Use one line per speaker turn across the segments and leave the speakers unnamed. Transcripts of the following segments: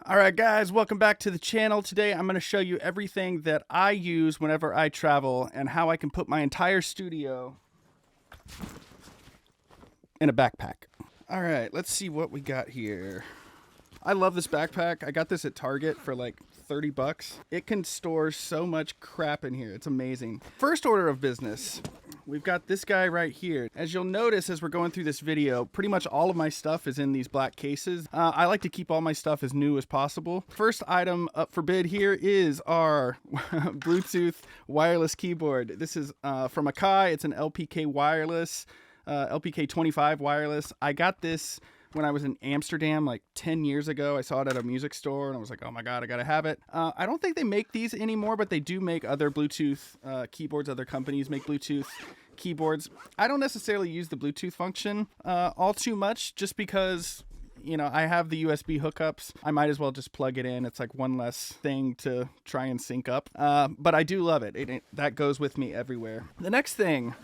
Alright guys, welcome back to the channel. Today I'm going to show you everything that I use whenever I travel and how I can put my entire studio in a backpack. Alright, let's see what we got here. I love this backpack. I got this at Target for like 30 bucks. It can store so much crap in here. It's amazing. First order of business. We've got this guy right here. As you'll notice as we're going through this video, pretty much all of my stuff is in these black cases. I like to keep all my stuff as new as possible. First item up for bid here is our Bluetooth wireless keyboard. This is from Akai. It's an LPK wireless, LPK 25 wireless. I got this when I was in Amsterdam like 10 years ago. I saw it at a music store and I was like, oh my God, I gotta have it. I don't think they make these anymore, but they do make other Bluetooth keyboards. Other companies make Bluetooth keyboards. I don't necessarily use the Bluetooth function all too much just because, you know, I have the USB hookups. I might as well just plug it in. It's like one less thing to try and sync up. But I do love it. That goes with me everywhere. The next thing,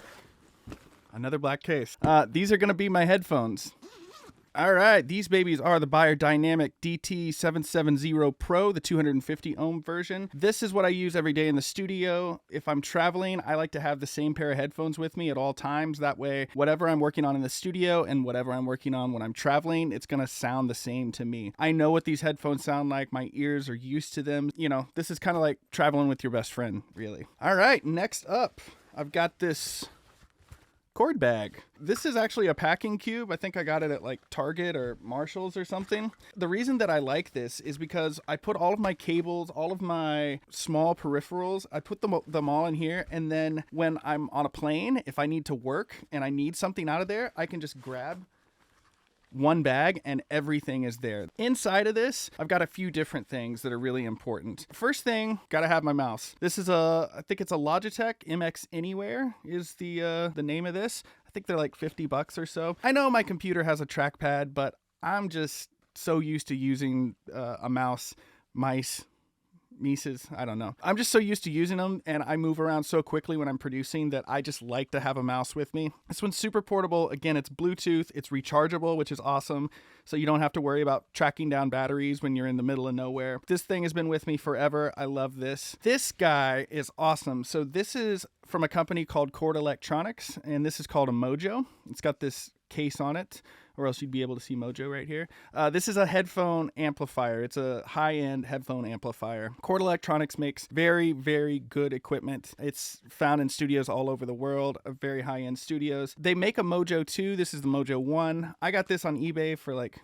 another black case. These are gonna be my headphones. All right, these babies are the Beyerdynamic DT770 Pro, the 250 ohm version. This is what I use every day in the studio. If I'm traveling, I like to have the same pair of headphones with me at all times. That way, whatever I'm working on in the studio and whatever I'm working on when I'm traveling, it's gonna sound the same to me. I know what these headphones sound like. My ears are used to them. You know, this is kind of like traveling with your best friend, really. All right, next up, I've got this cord bag. This is actually a packing cube. I think I got it at like Target or Marshall's or something. The reason that I like this is because I put all of my cables, all of my small peripherals, I put them all in here, and then when I'm on a plane, if I need to work and I need something out of there, I can just grab one bag and everything is there. Inside of this, I've got a few different things that are really important. First thing, gotta have my mouse. This is I think it's a Logitech MX Anywhere is the name of this. I think they're like 50 bucks or so. I know my computer has a trackpad, but I'm just so used to using a mouse, Mises, I don't know. I'm just so used to using them, and I move around so quickly when I'm producing that I just like to have a mouse with me. This one's super portable. Again, it's Bluetooth. It's rechargeable, which is awesome. So you don't have to worry about tracking down batteries when you're in the middle of nowhere. This thing has been with me forever. I love this. This guy is awesome. So this is from a company called Chord Electronics, and this is called a Mojo. It's got this case on it, or else you'd be able to see Mojo right here. This is a headphone amplifier. It's a high-end headphone amplifier. Chord Electronics makes very, very good equipment. It's found in studios all over the world, very high-end studios. They make a Mojo 2. This is the Mojo 1. I got this on eBay for like,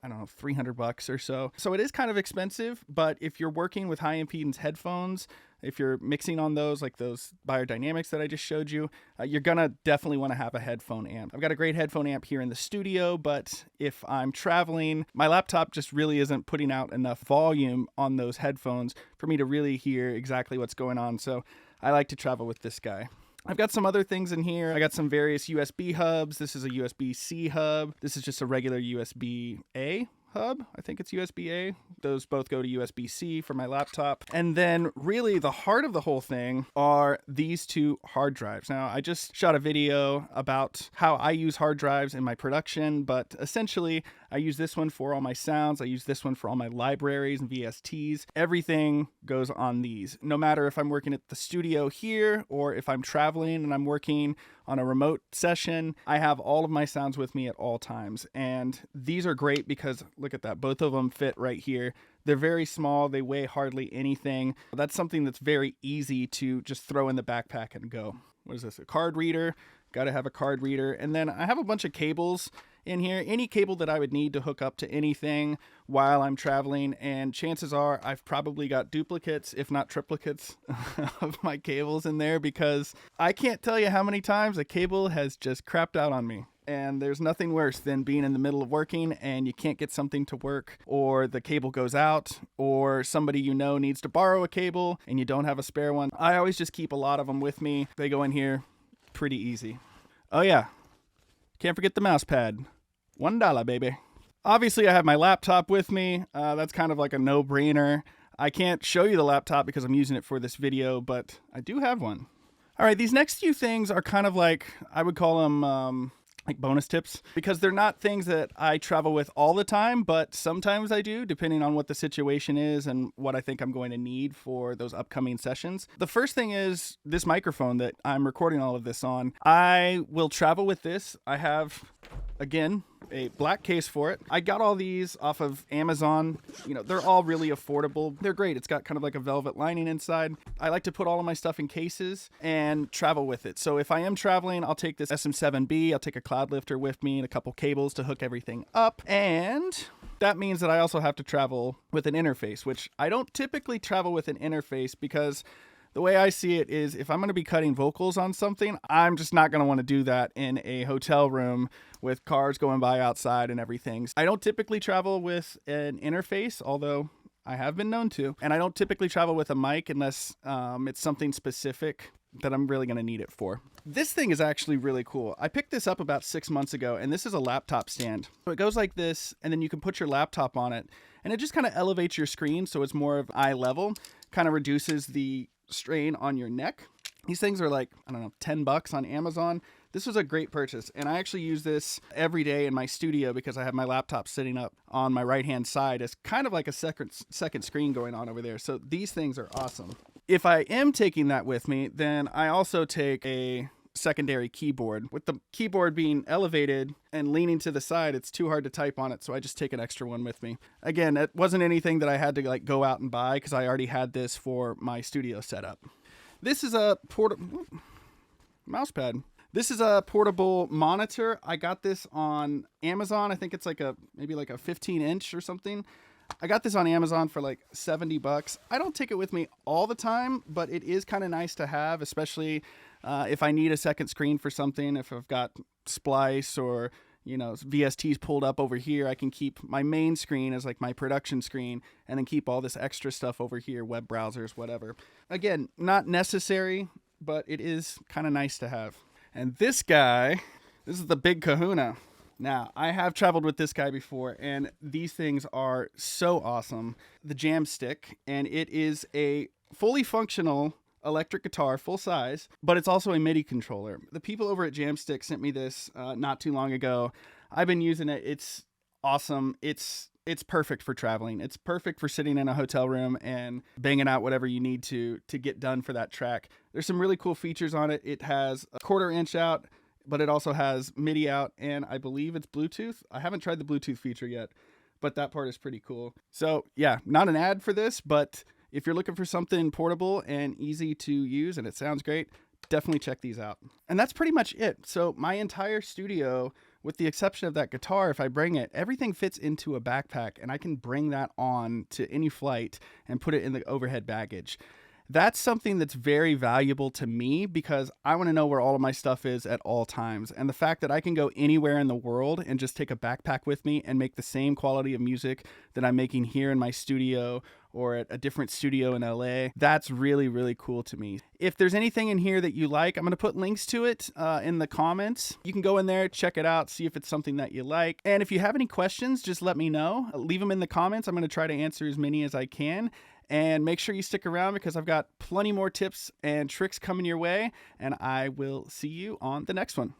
I don't know, 300 bucks or so. So it is kind of expensive, but if you're working with high impedance headphones, if you're mixing on those, like those Beyerdynamics that I just showed you, you're gonna definitely want to have a headphone amp. I've got a great headphone amp here in the studio, but if I'm traveling, my laptop just really isn't putting out enough volume on those headphones for me to really hear exactly what's going on. So I like to travel with this guy. I've got some other things in here. I got some various USB hubs. This is a USB-C hub. This is just a regular USB-A hub. I think it's USB-A. Those both go to USB-C for my laptop. And then really the heart of the whole thing are these two hard drives. Now, I just shot a video about how I use hard drives in my production, but essentially I use this one for all my sounds. I use this one for all my libraries and VSTs. Everything goes on these. No matter if I'm working at the studio here or if I'm traveling and I'm working on a remote session, I have all of my sounds with me at all times. And these are great because look at that. Both of them fit right here. They're very small. They weigh hardly anything. That's something that's very easy to just throw in the backpack and go. What is this? A card reader. Got to have a card reader. And then I have a bunch of cables in here, any cable that I would need to hook up to anything while I'm traveling, and chances are I've probably got duplicates, if not triplicates, of my cables in there because I can't tell you how many times a cable has just crapped out on me. And there's nothing worse than being in the middle of working and you can't get something to work, or the cable goes out, or somebody you know needs to borrow a cable and you don't have a spare one. I always just keep a lot of them with me. They go in here pretty easy. Oh yeah, can't forget the Mousepad. $1, baby. Obviously, I have my laptop with me. That's kind of like a no-brainer. I can't show you the laptop because I'm using it for this video, but I do have one. All right, these next few things are kind of like, I would call them like bonus tips, because they're not things that I travel with all the time, but sometimes I do, depending on what the situation is and what I think I'm going to need for those upcoming sessions. The first thing is this microphone that I'm recording all of this on. I will travel with this. I have, again, a black case for it. I got all these off of Amazon. You know, they're all really affordable. They're great. It's got kind of like a velvet lining inside. I like to put all of my stuff in cases and travel with it. So if I am traveling, I'll take this SM7B. I'll take a Cloudlifter with me and a couple cables to hook everything up. And that means that I also have to travel with an interface, which I don't typically travel with an interface because the way I see it is if I'm going to be cutting vocals on something, I'm just not going to want to do that in a hotel room with cars going by outside and everything. I don't typically travel with an interface, although I have been known to. And I don't typically travel with a mic unless it's something specific that I'm really going to need it for. This thing is actually really cool. I picked this up about 6 months ago, and this is a laptop stand. So it goes like this, and then you can put your laptop on it, and it just kind of elevates your screen so it's more of eye level, kind of reduces the strain on your neck. These things are like, I don't know, $10 on Amazon. This was a great purchase, and I actually use this every day in my studio because I have my laptop sitting up on my right-hand side. It's kind of like a second screen going on over there. So these things are awesome. If I am taking that with me, then I also take a secondary keyboard. With the keyboard being elevated and leaning to the side, it's too hard to type on it, so I just take an extra one with me. Again, it wasn't anything that I had to like go out and buy because I already had this for my studio setup. This is a Mousepad. This is a portable monitor. I got this on Amazon. I think it's like maybe like a 15-inch or something. I got this on Amazon for like $70. I don't take it with me all the time, but it is kind of nice to have, especially if I need a second screen for something. If I've got splice or, you know, VSTs pulled up over here, I can keep my main screen as like my production screen and then keep all this extra stuff over here, web browsers, whatever. Again, not necessary, but it is kind of nice to have. And this guy, this is the big kahuna. Now, I have traveled with this guy before, and these things are so awesome. The Jamstick, and it is a fully functional electric guitar, full size, but it's also a MIDI controller. The people over at Jamstick sent me this not too long ago. I've been using it. It's awesome. It's perfect for traveling. It's perfect for sitting in a hotel room and banging out whatever you need to get done for that track. There's some really cool features on it. It has a 1/4 inch out, but it also has MIDI out, and I believe it's Bluetooth. I haven't tried the Bluetooth feature yet, but that part is pretty cool. So yeah, not an ad for this, but if you're looking for something portable and easy to use and it sounds great, definitely check these out. And that's pretty much it. So my entire studio, with the exception of that guitar, if I bring it, everything fits into a backpack, and I can bring that on to any flight and put it in the overhead baggage. That's something that's very valuable to me because I want to know where all of my stuff is at all times. And the fact that I can go anywhere in the world and just take a backpack with me and make the same quality of music that I'm making here in my studio or at a different studio in LA, that's really, really cool to me. If there's anything in here that you like, I'm going to put links to it in the comments. You can go in there, check it out, see if it's something that you like. And if you have any questions, just let me know. Leave them in the comments. I'm going to try to answer as many as I can. And make sure you stick around because I've got plenty more tips and tricks coming your way, and I will see you on the next one.